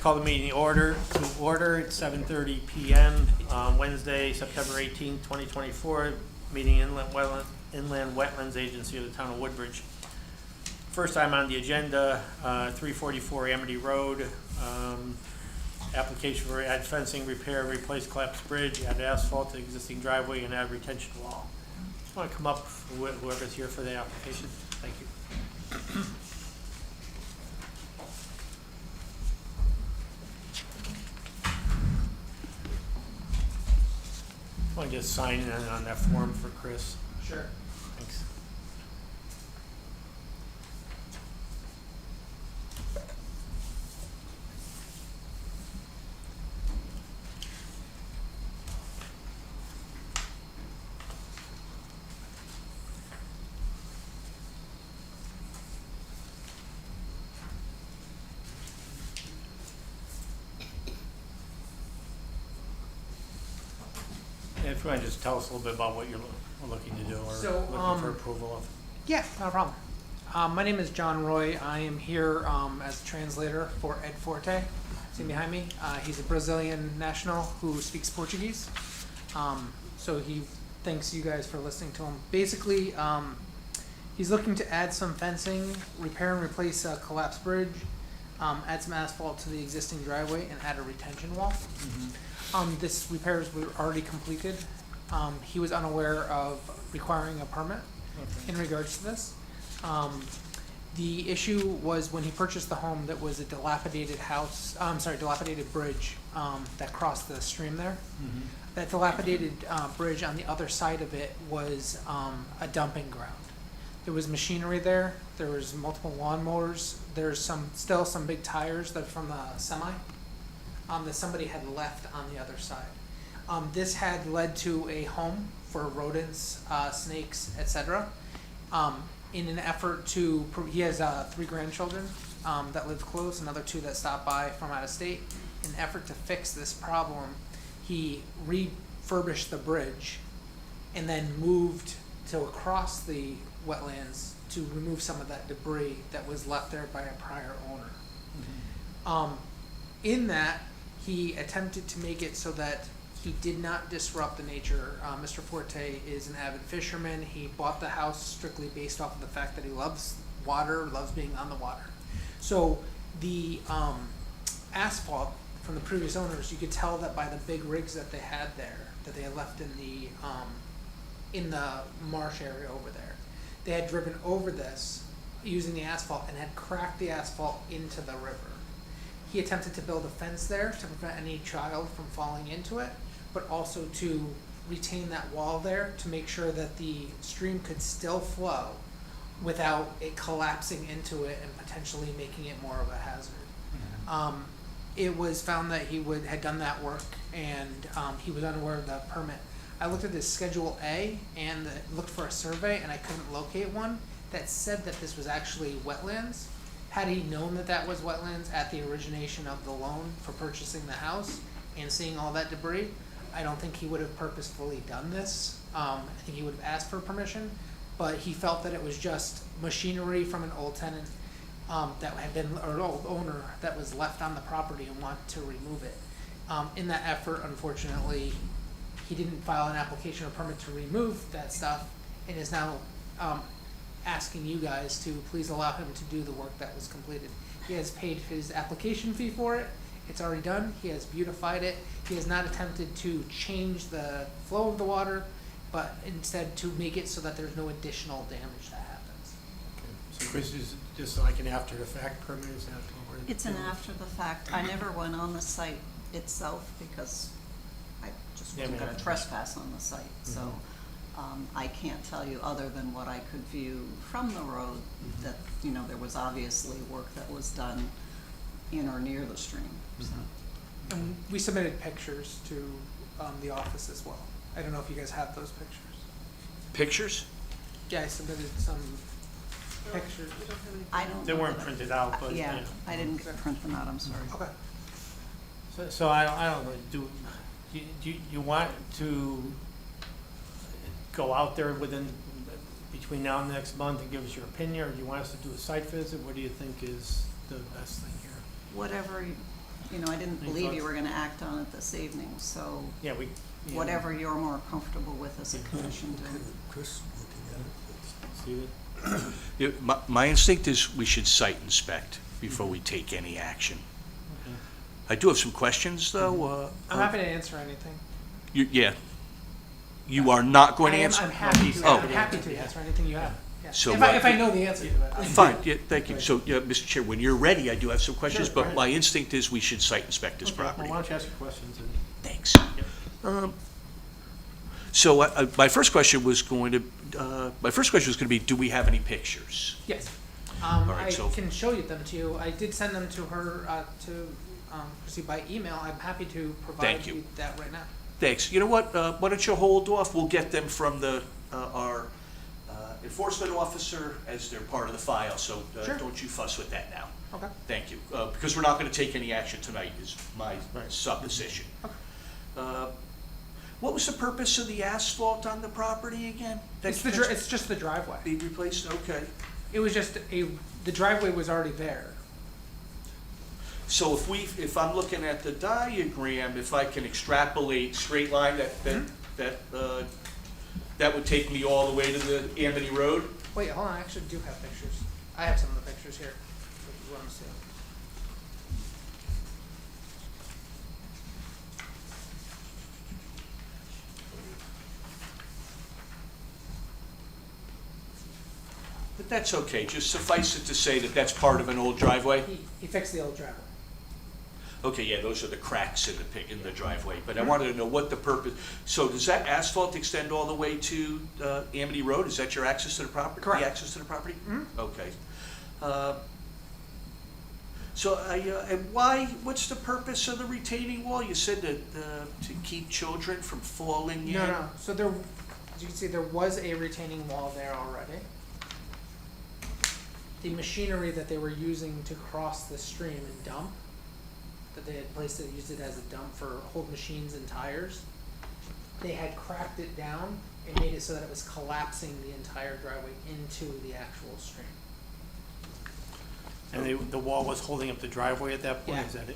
Call the meeting to order at 7:30 p.m. on Wednesday, September 18, 2024. Meeting Inland Wetlands Agency of the Town of Woodbridge. First item on the agenda, 344 Amity Road. Application for add fencing, repair, replace collapsed bridge, add asphalt to existing driveway, and add retention wall. Just want to come up, whoever's here for the application. Thank you. Want to just sign in on that form for Chris? Sure. Thanks. If you want to just tell us a little bit about what you're looking to do or looking for approval of. Yeah, not a problem. My name is John Roy. I am here as a translator for Ed Forte. See behind me? He's a Brazilian national who speaks Portuguese. So he thanks you guys for listening to him. Basically, he's looking to add some fencing, repair and replace a collapsed bridge, add some asphalt to the existing driveway, and add a retention wall. Mm-hmm. This repairs were already completed. He was unaware of requiring a permit in regards to this. The issue was when he purchased the home, that was a dilapidated dilapidated bridge that crossed the stream there. Mm-hmm. That dilapidated bridge on the other side of it was a dumping ground. There was machinery there. There was multiple lawnmowers. There's still some big tires that are from the semi. That somebody had left on the other side. This had led to a home for rodents, snakes, etc. In an effort to, he has 3 grandchildren that live close, another 2 that stopped by from out of state. In an effort to fix this problem, he refurbished the bridge and then moved to across the wetlands to remove some of that debris that was left there by a prior owner. Mm-hmm. In that, he attempted to make it so that he did not disrupt the nature. Mr. Forte is an avid fisherman. He bought the house strictly based off of the fact that he loves water, loves being on the water. So the asphalt from the previous owners, you could tell that by the big rigs that they had there, that they had left in the marsh area over there. They had driven over this using the asphalt and had cracked the asphalt into the river. He attempted to build a fence there to prevent any child from falling into it, but also to retain that wall there to make sure that the stream could still flow without it collapsing into it and potentially making it more of a hazard. Mm-hmm. It was found that he had done that work and he was unaware of the permit. I looked at his Schedule A and looked for a survey and I couldn't locate one that said that this was actually wetlands. Had he known that that was wetlands at the origination of the loan for purchasing the house and seeing all that debris, I don't think he would have purposefully done this. I think he would have asked for permission, but he felt that it was just machinery from an old tenant that had been, or an old owner that was left on the property and wanted to remove it. In that effort, unfortunately, he didn't file an application or permit to remove that stuff and is now asking you guys to please allow him to do the work that was completed. He has paid his application fee for it. It's already done. He has beautified it. He has not attempted to change the flow of the water, but instead to make it so that there's no additional damage that happens. Okay. So Chris, is just like an after the fact permit? Is that what we're It's an doing? after the fact. I never went on the site itself because I just wasn't going to trespass on the site. Mm-hmm. So I can't tell you other than what I could view from the road mm-hmm. that, there was obviously work that was done in or near the stream. Mm-hmm. So. And we submitted pictures to the office as well. I don't know if you guys have those pictures. Pictures? Yeah, I submitted some pictures. I don't. They weren't printed out, but yeah, I didn't print them out. I'm sorry. Okay. So I don't know. Do you want to go out there between now and next month and give us your opinion, or do you want us to do a site visit? What do you think is the best thing here? Whatever You know, I didn't Any believe you thoughts? were gonna act on it this evening, so Yeah, we. yeah. whatever you're more comfortable with as a commission doing. Chris, looking at it, Steven? Yeah, my instinct is we should site inspect before we take any action. Okay. I do have some questions, though. I'm happy to answer anything. Yeah. You are not going to answer? I'm happy to, Oh. I'm happy to answer anything you have. Yeah. So, If I know the answer to it. I'll- Fine, yeah, thank you. So, yeah, Mr. Chair, when you're ready, I do have some questions, Sure, go but ahead. my instinct is we should site inspect this Okay, well, property. why don't you ask your questions and. Thanks. So, my first question was going to be, do we have any pictures? Yes. All right, I so- can show you them to you. I did send them to her, proceed by email. I'm happy to provide Thank you. you that right now. Thanks. You know what, why don't you hold off? We'll get them from our enforcement officer as they're part of the file, so Sure. don't you fuss with that now. Okay. Thank you. Because we're not going to take any action tonight is my Right. supposition. Okay. What was the purpose of the asphalt on the property again? It's just the driveway. Be replaced? Okay. It was just the driveway was already there. So if I'm looking at the diagram, if I can extrapolate straight line, that would take me all the way to the Amity Road? Wait, hold on. I actually do have pictures. I have some of the pictures here. Which is what I'm seeing. But that's okay. Just suffice it to say that that's part of an old driveway? He fixed the old driveway. Okay, yeah, those are the cracks in the driveway, but I wanted to know what the purpose, so does that asphalt extend all the way to Amity Road? Is that your access to the property? Correct. The access to the property? Mhm. Okay. And what's the purpose of the retaining wall? You said that to keep children from falling in? No. So there, as you can see, there was a retaining wall there already. The machinery that they were using to cross the stream and dump, that they had placed it, used it as a dump for old machines and tires, they had cracked it down and made it so that it was collapsing the entire driveway into the actual stream. And the wall was holding up the driveway at that point, Yeah. is that it?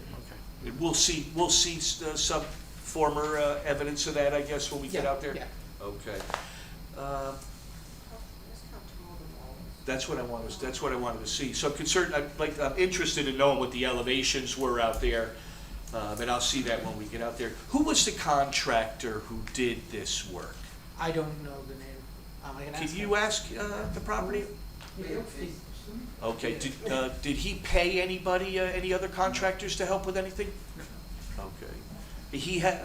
Okay. We'll see some former evidence of that, I guess, when we get Yeah, out there? yeah. Okay. That's what I wanted to see. So I'm concerned, I'm interested in knowing what the elevations were out there, and I'll see that when we get out there. Who was the contractor who did this work? I don't know the name. I can ask Can him. you ask the property? Okay, did he pay anybody, any other contractors to help with anything? Okay. He had,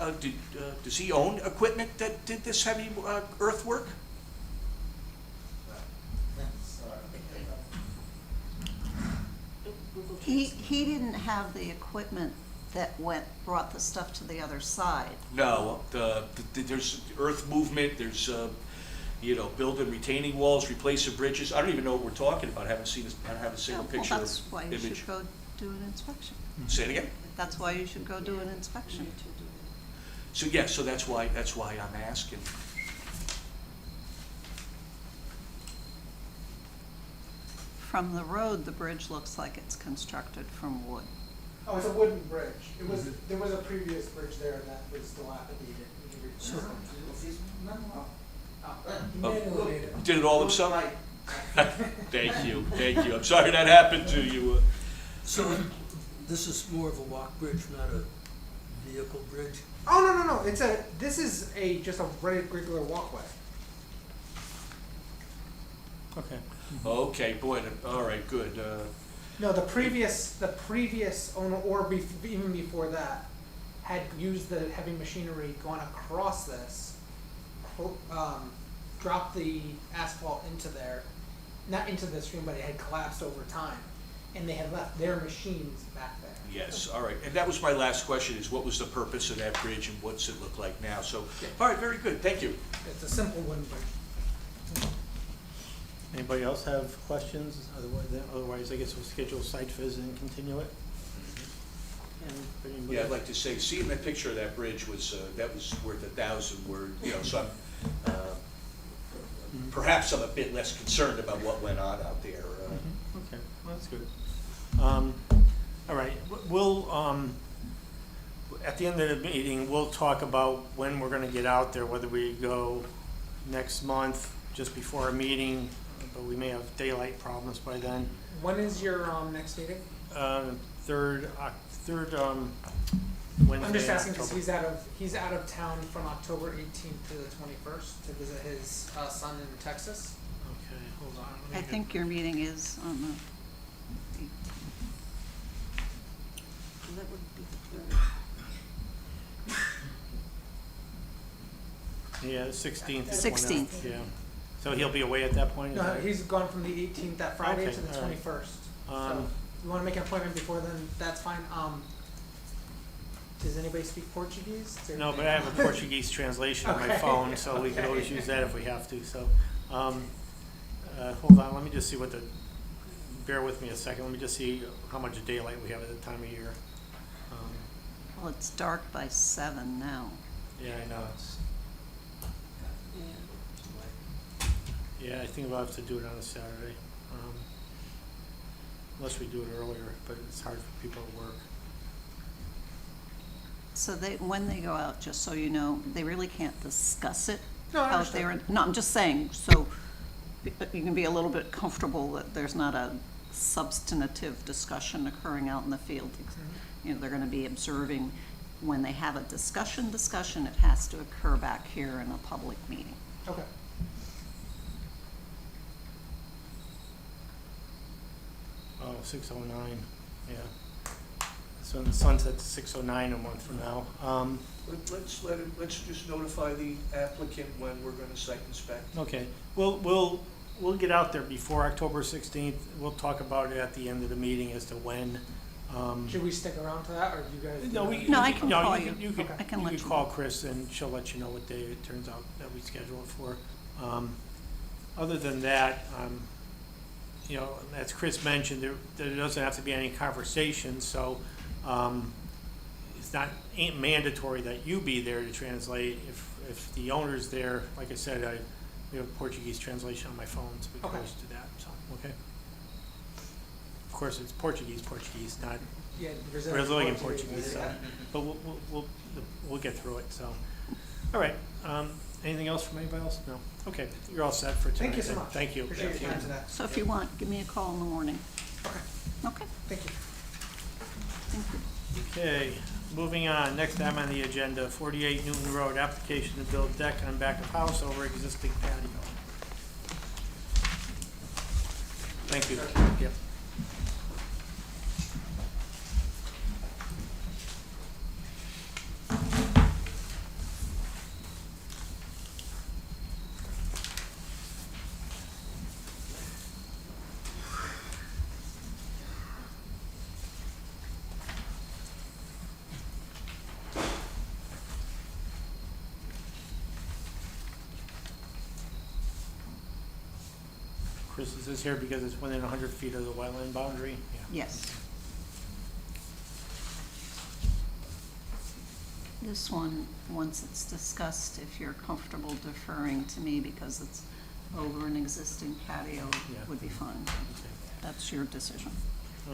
does he own equipment that did this heavy earthwork? He didn't have the equipment that brought the stuff to the other side. No, there's earth movement, there's, building retaining walls, replacing bridges. I don't even know what we're talking about. I don't have a single picture Well, of that's why you image. should go do an inspection. Say it again? That's why you should go do an inspection. So, yeah, so that's why I'm asking. From the road, the bridge looks like it's constructed from wood. Oh, it's a wooden bridge. There was a previous bridge there that was dilapidated. Oh, did it all himself? Thank you. I'm sorry that happened to you. So this is more of a walk bridge, not a vehicle bridge? Oh, no. This is just a regular walkway. Okay. Okay, boy, all right, good. No, the previous owner, or even before that, had used the heavy machinery, gone across this, dropped the asphalt into there, not into the stream, but it had collapsed over time, and they had left their machines back there. Yes, all right. And that was my last question, is what was the purpose of that bridge and what's it look like now? So, Yeah. all right, very good, thank you. It's a simple wooden bridge. Anybody else have questions? Otherwise, I guess we'll schedule a site visit and continue it. And anybody- Yeah, I'd like to say, seeing that picture of that bridge was worth 1,000 words, so I'm, perhaps I'm a bit less concerned about what went on out there. Okay, well, that's good. All right, we'll, the end of the meeting, we'll talk about when we're gonna get out there, whether we go next month, just before our meeting, but we may have daylight problems by then. When is your, next meeting? Third Wednesday. I'm just in asking because October. he's out of town from October 18th to the 21st to visit his son in Texas. Okay, hold on. let me I get- think your meeting is on the 18th. So that would be the 3rd. Yeah, the 16th. is 16th. one out, Yeah. So he'll be away at that point? is No, that- he's gone from the 18th that Friday Okay, to the all right. 21st. So Um, if you want to make an appointment before then, that's fine. Does anybody speak Portuguese? Is there- No, but I have a Portuguese translation on my Okay. phone, so we could Okay. always use that if we have to, so. Hold on, let me just see what bear with me a second, let me just see how much daylight we have at the time of year. Well, it's dark by 7 now. Yeah, I know. Yeah, I think we'll have to do it on a Saturday. Unless we do it earlier, but it's hard for people to work. So when they go out, just so you know, they really can't discuss it No, I out understand. there. No, I'm just saying, so you can be a little bit comfortable that there's not a substantive discussion occurring out in the field. You know, they're gonna be observing. When they have a discussion, it has to occur back here in a public meeting. Okay. Oh, 6:09, yeah. So the sunset's 6:09 a month from now. Let's just notify the applicant when we're gonna site inspect. Okay, we'll get out there before October 16th. We'll talk about it at the end of the meeting as to when. Should we stick around to that, or do you guys? do No, that? we. No, I can call you. You could, Okay. I can you let could you call know. Chris and she'll let you know what day it turns out that we schedule it for. Other than that, you know, as Chris mentioned, there doesn't have to be any conversation, so, it's not, ain't mandatory that you be there to translate. If the owner's there, like I said, we have Portuguese translation on my phone, so we can Okay. always do that, so, okay? Of course, it's Portuguese, not Yeah, Brazilian Portuguese, so, but we'll get through it, so. All right, anything else from anybody else? No? Okay, you're all set for tonight. Thank you so then. much. Thank you. Appreciate your time today. So if you want, give me a call in the morning. Okay, Okay, thank you. thank you. Okay, moving on, next item on the agenda, 48 Newton Road, application to build deck on back of house over existing patio. Thank you. Yep. Chris, is this here because it's within 100 feet of the wetland boundary? Yeah. Yes. This one, once it's discussed, if you're comfortable deferring to me because it's over an existing patio, Yeah. would be fine. Okay. That's your decision.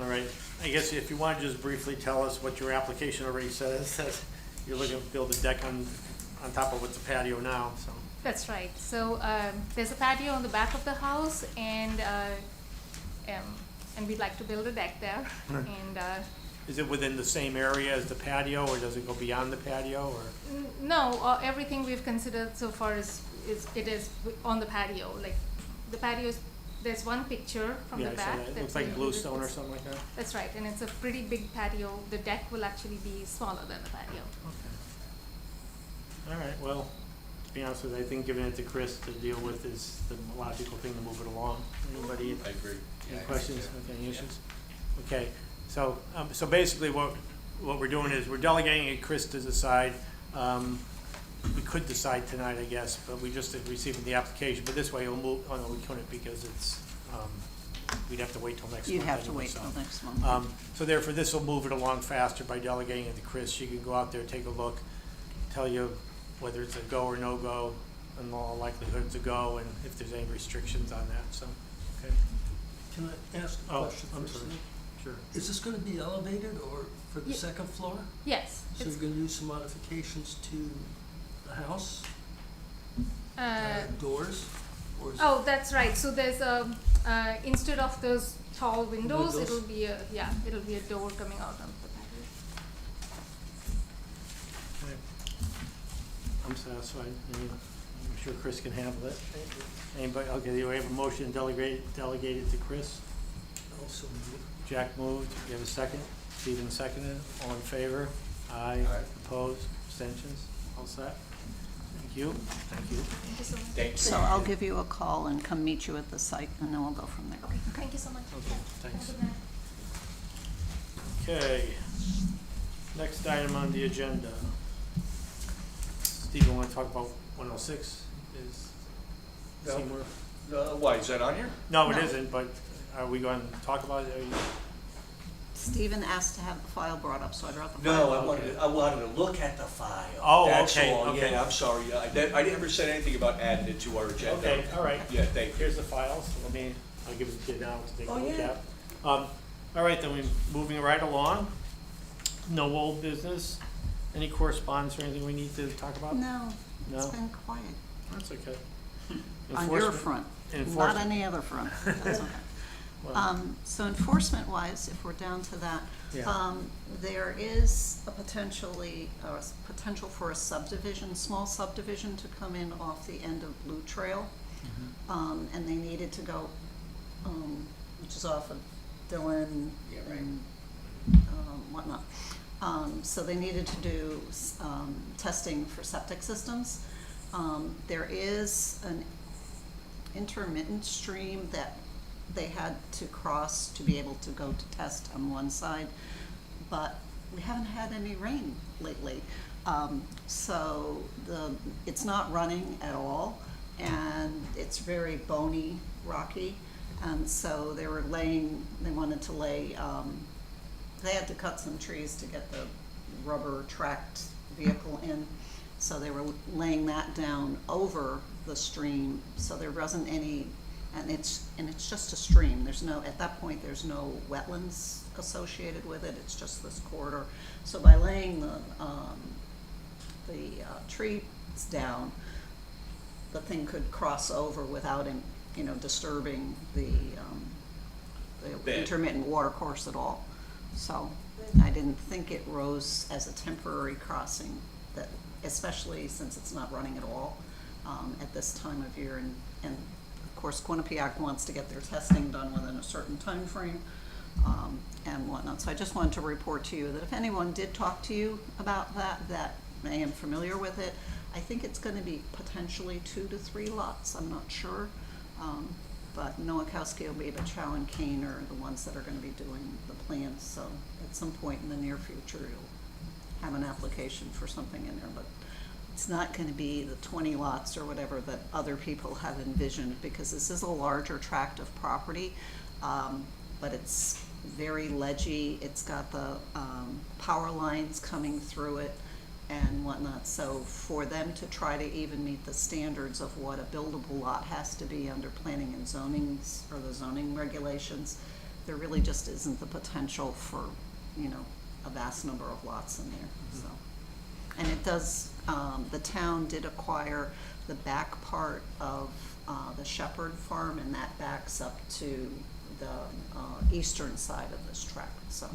All right, I guess if you want to just briefly tell us what your application already says, that you're looking to build a deck on top of what's a patio now, so. That's right. So there's a patio on the back of the house, and we'd like to build a deck there. And Is it within the same area as the patio, or does it go beyond the patio, or? no, everything we've considered so far is on the patio. Like the patio is, there's one picture from Yeah, the I saw back. that. It that's looks like included. bluestone or something like that? That's right, and it's a pretty big patio. The deck will actually be smaller than the patio. Okay. All right, well, to be honest with you, I think giving it to Chris to deal with is the logical thing to move it along. Anybody? I agree. Any questions? Okay, any issues? Okay, so basically what we're doing is we're delegating it to Chris to decide. We could decide tonight, I guess, but we just received the application, but this way it'll move, oh no, we couldn't because it's, we'd have to wait till next month. You'd have to anyway, wait so. till next month. So therefore, this will move it along faster by delegating it to Chris. She can go out there, take a look, tell you whether it's a go or no-go, and all likelihood it's a go, and if there's any restrictions on that, so, okay. Can I ask a Oh, question I'm first? sorry. Sure. Is this gonna be elevated or for the Ye- second floor? Yes, So it's, you're gonna do some modifications to the house, doors? Or is oh, that's right, so there's a, instead of those tall windows, Windows? it'll be a, yeah, it'll be a door coming out onto the patio. Okay. I'm satisfied. I'm sure Chris can handle it. Anybody, okay, do we have a motion delegate it to Chris? also moved? Jack moved. You have a second? Stephen seconded. All in favor? Aye. Aye. Opposed? Abstentions? All set? Thank you. Thank you. Thank you so much. Thank you. So I'll give you a call and come meet you at the site, and then we'll go from there. Okay, thank you so much. Okay, Yeah. thanks. Have a good night. Okay. Next item on the agenda. Steve, you want to talk about 106? Is No. Seymour? Why, is that on here? No, it No. isn't, but are we going to talk about it? Are you- Stephen asked to have the file brought up, so I brought the No, file. I wanted to look at the file. Oh, That's okay, all. okay. Yeah, I'm sorry. I never said anything about adding it to our agenda. Okay, all right. Yeah, thank you. Here's the files. I'll give it to you now to take a Oh, look yeah. at. All right, then we're moving right along. No old business. Any correspondence or anything we need to talk about? No, it's No? been quiet. That's okay. On your Enforcement- front, not enforcement- any other front. That's okay. well, So enforcement-wise, if we're down to that, Yeah. there is a potential for a subdivision, small subdivision to come in off the end of Blue Trail. Mm-hmm. And they needed to go, which is off of Dillon and whatnot. So they needed to do testing for septic systems. There is an intermittent stream that they had to cross to be able to go to test on one side, but we haven't had any rain lately. So it's not running at all, and it's very bony, rocky, and so they wanted to lay, they had to cut some trees to get the rubber tracked vehicle in, so they were laying that down over the stream, so there wasn't any, and it's just a stream, at that point, there's no wetlands associated with it, it's just this corridor. So by laying the trees down, the thing could cross over without disturbing the Bed. intermittent water course at all. So I didn't think it rose as a temporary crossing, that especially since it's not running at all at this time of year, and of course Quinnipiac wants to get their testing done within a certain time frame and whatnot. So I just wanted to report to you that if anyone did talk to you about that I am familiar with it. I think it's going to be potentially 2 to 3 lots. I'm not sure. But Nowakowski, Obeba, Chow, and Kane are the ones that are going to be doing the plans. So at some point in the near future, you'll have an application for something in there. But it's not going to be the 20 lots or whatever that other people have envisioned, because this is a larger tract of property, but it's very ledgy. It's got the power lines coming through it and whatnot. So for them to try to even meet the standards of what a buildable lot has to be under planning and zonings, or the zoning regulations, there really just isn't the potential for, a vast number of lots in there. So, and it does, the town did acquire the back part of the Shepherd Farm, and that backs up to the eastern side of this tract. So,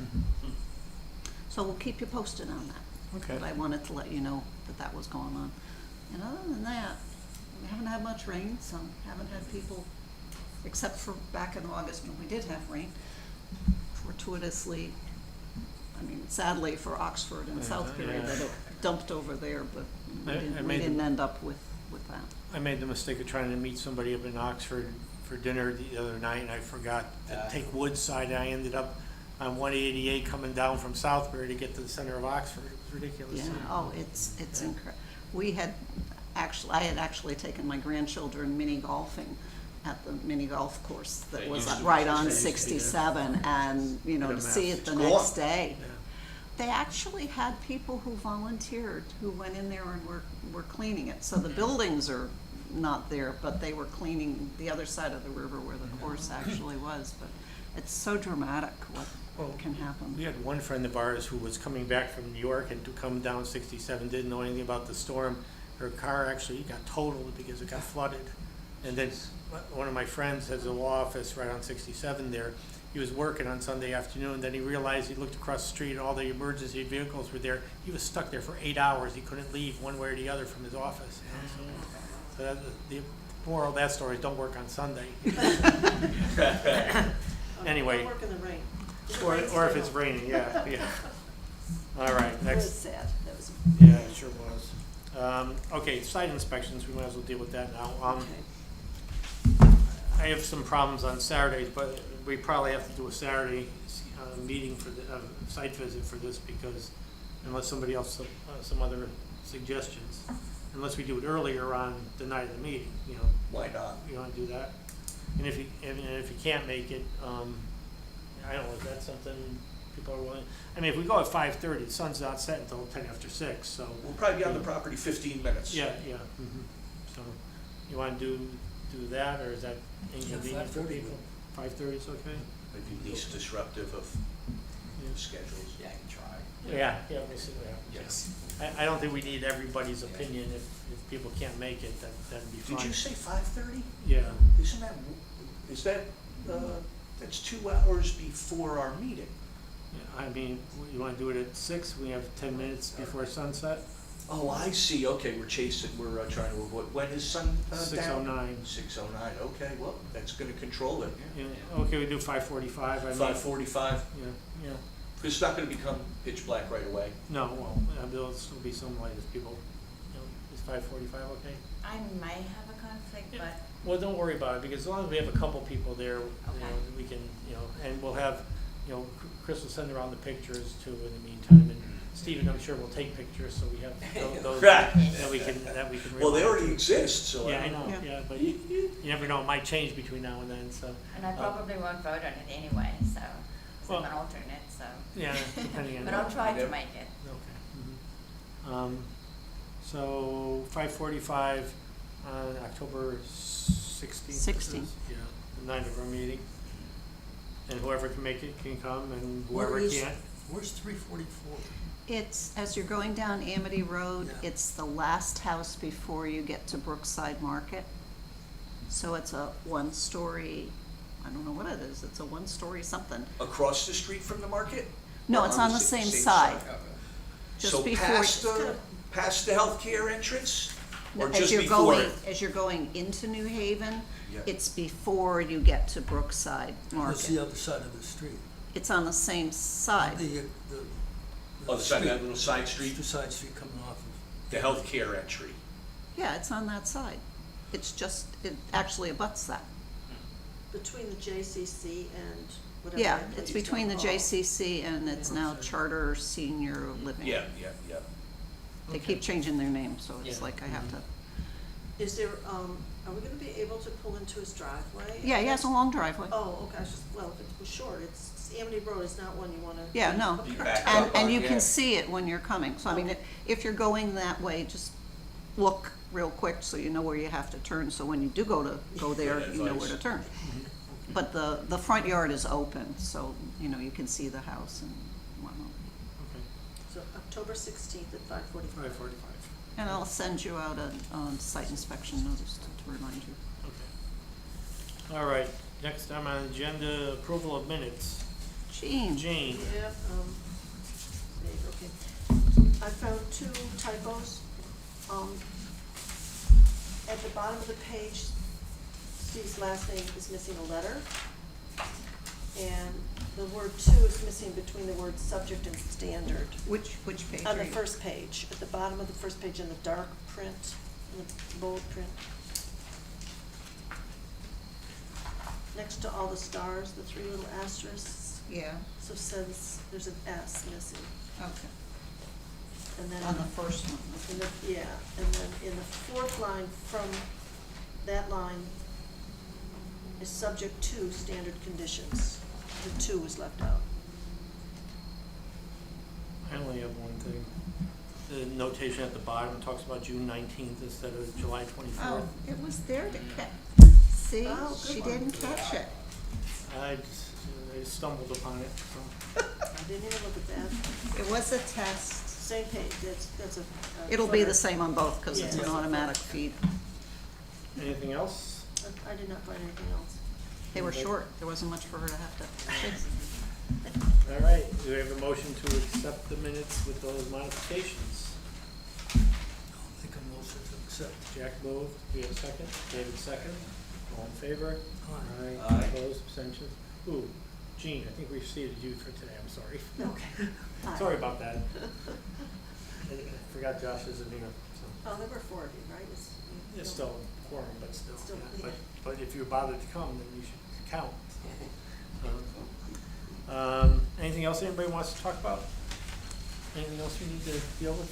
so we'll keep you posted on that. Okay. But I wanted to let you know that was going on. And other than that, we haven't had much rain, so haven't had people, except for back in August when we did have rain, fortuitously, sadly for Oxford and Southbury, yeah. that it dumped over there, but we I didn't end up with that. I made the mistake of trying to meet somebody up in Oxford for dinner the other night, and I forgot to take Woodside, and I ended up on 188 coming down from Southbury to get to the center of Oxford. It was ridiculous. Yeah, oh, it's incredible. I had actually taken my grandchildren mini golfing at the mini golf course that That was used to be right there. on That used to be there. 67, and, Get a to see mess. it the It's next gone. day. Yeah. They actually had people who volunteered, who went in there and were cleaning it. So the buildings are not there, but they were cleaning the other side of the river where the course actually was. But it's so dramatic Well, can happen. We had one friend of ours who was coming back from New York and to come down 67, didn't know anything about the storm. Her car actually got totaled because it got flooded. And then one of my friends has a law office right on 67 there. He was working on Sunday afternoon, then he realized, he looked across the street, all the emergency vehicles were there. He was stuck there for 8 hours. He couldn't leave one way or the other from his office. You know? So that, the moral of that story is don't work on Sunday. Anyway. Don't work in the rain. Or if it's raining, yeah, yeah. All right, That was next, sad. That was, yeah, it sure was. Okay, site inspections, we might as well deal with that now. okay. I have some problems on Saturdays, but we probably have to do a Saturday, meeting for the, site visit for this, because unless somebody else, some other suggestions, unless we do it earlier on the night of the meeting, you know. Why not? You wanna do that? And if you can't make it, I don't know, is that something people are willing? I mean, if we go at 5:30, the sun's not set until 10 after 6, so. We'll probably be on the property 15 minutes. Yeah, yeah, so, you wanna do that, or is that inconvenient for 5:30 people? 5:30 is okay? Maybe least disruptive of schedules. Yeah, I can try. Yeah, we'll see what happens. Yes. I don't think we need everybody's opinion. If people can't make it, that'd be fine. Did you say 5:30? Yeah, Is that, that's 2 hours before our meeting? yeah, I mean, you wanna do it at 6, we have 10 minutes before sunset? Oh, I see, okay, we're trying to avoid, when is sun down? 6:09. 6:09, okay, well, that's gonna control it. Yeah, okay, we do 5:45, I mean. 5:45, Yeah. it's not gonna become pitch black right away. No, well, there'll still be some light as people, you know, is 5:45 okay? I might have a conflict, Yeah. but Well, don't worry about it, because as long as we have a couple people there, you know, Okay. we can, you know, and we'll have, you know, Chris will send around the pictures too in the meantime, and Stephen, I'm sure will take pictures, so we have those Right. that we can Well, they rely already on. exist, so. Yeah, I know, Yeah. yeah, but you never know, it might change between now and then, so. and I probably won't vote on it anyway, so 'cause Well- I'm an alternate, so. Yeah, depending on. But I'll try Yep. to make it. Okay. So 5:45 on October 16th. 16th. Yeah, the night of our meeting. And whoever can make it can come, and Where whoever is- can't. Where's 344? It's, as you're going down Amity Road, Yeah. it's the last house before you get to Brookside Market. So it's a one-story, I don't know what it is, it's a one-story something. Across the street from the market? No, Or it's on the same side. Just So before. past the healthcare entrance? Or As just you're before going, it? as you're going into New Haven, Yeah. it's before you get to Brookside That's the Market. other side of the street. It's on the same side. Oh, the side of that street. little side street? The side street coming off of. The healthcare entry. Yeah, it's on that side. It's just, it actually abuts that. Between the JCC and whatever. Yeah, that it's place between the down the hall. JCC and it's now Charter Senior Living. Yeah. They keep changing their name, so it's Yeah. like I have to, Is there, are we gonna be able to pull into his driveway? yeah, he has a long driveway. Oh, okay, I was just, well, if it was short, it's Amity Road is not one you wanna. Yeah, no. Be back And, up and on, you yeah. can see it when you're coming, so I mean, Okay. if you're going that way, just look real quick so you know where you have to turn, so when you do go there, Good you know where advice. to turn. But the front yard is open, so, you know, you can see the house and whatnot. Okay, So October 16th at 5:45. 5:45. And I'll send you out a, site inspection notice to remind you. Okay. All right, next time on the agenda, approval of minutes. Gene. Jane. Yeah, okay. I found 2 typos. At the bottom of the page, Steve's last name is missing a letter. And the word "to" is missing between the words subject and standard. Which page On are the you? first page, at the bottom of the first page in the dark print, in the bold print. Next to all the stars, the 3 little asterisks, Yeah, so says there's an S missing. okay. And then On the first one. in the, yeah, and then in the 4th line from that line is subject to standard conditions. The 2 was left out. I only have one thing. The notation at the bottom talks about June 19th instead of July 24th. Oh, it was there to catch. See, Oh, good she one. didn't catch it. I stumbled upon it, so. didn't even look at that. It was a test. Same page, that's a. It'll be the footer. same on both, because it's an Yeah. automatic feed. Anything else? I did not find anything else. They were short, there wasn't much for her to have to chase. All right, do we have a motion to accept the minutes with those modifications? I'll make a motion to accept. Jack moved, do we have a second? David second, all in favor? Aye. Aye. Opposed, abstentions? Ooh, Jean, I think we've seated you for today, I'm sorry. Okay. Aye. Sorry about that. I forgot Josh isn't here, so. Oh, there were 4 of you, right? It's still quorum, but still, Still, yeah. yeah. But if you bothered to come, then you should count. Anything else anybody wants to talk about? Anything else we need to deal with?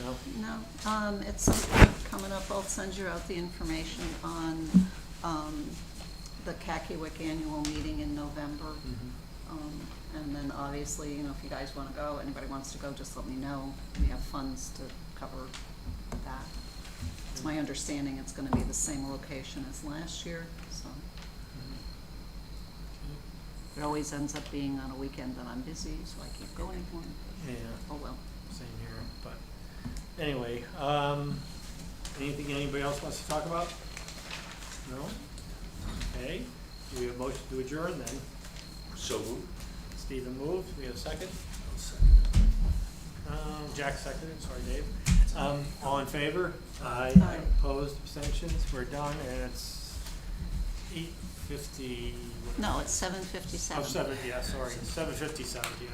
No? No, at some point coming up, I'll send you out the information on, the Kakiewicz annual meeting in November. And then obviously, you know, if you guys wanna go, anybody wants to go, just let me know. We have funds to cover that. It's my understanding it's gonna be the same location as last year, so. It always ends up being on a weekend that I'm busy, so I can't go anymore. Yeah, Oh, well. same here, but anyway, anything anybody else wants to talk about? No? Okay, do we have a motion to adjourn then? So moved. Stephen moved, we have a second? I'll second. Jack seconded, sorry Dave. All in favor? Aye. Aye. Opposed, abstentions, we're done, and it's 8:50. No, it's 7:57. Oh, 7, yeah, sorry, 7:57, yeah.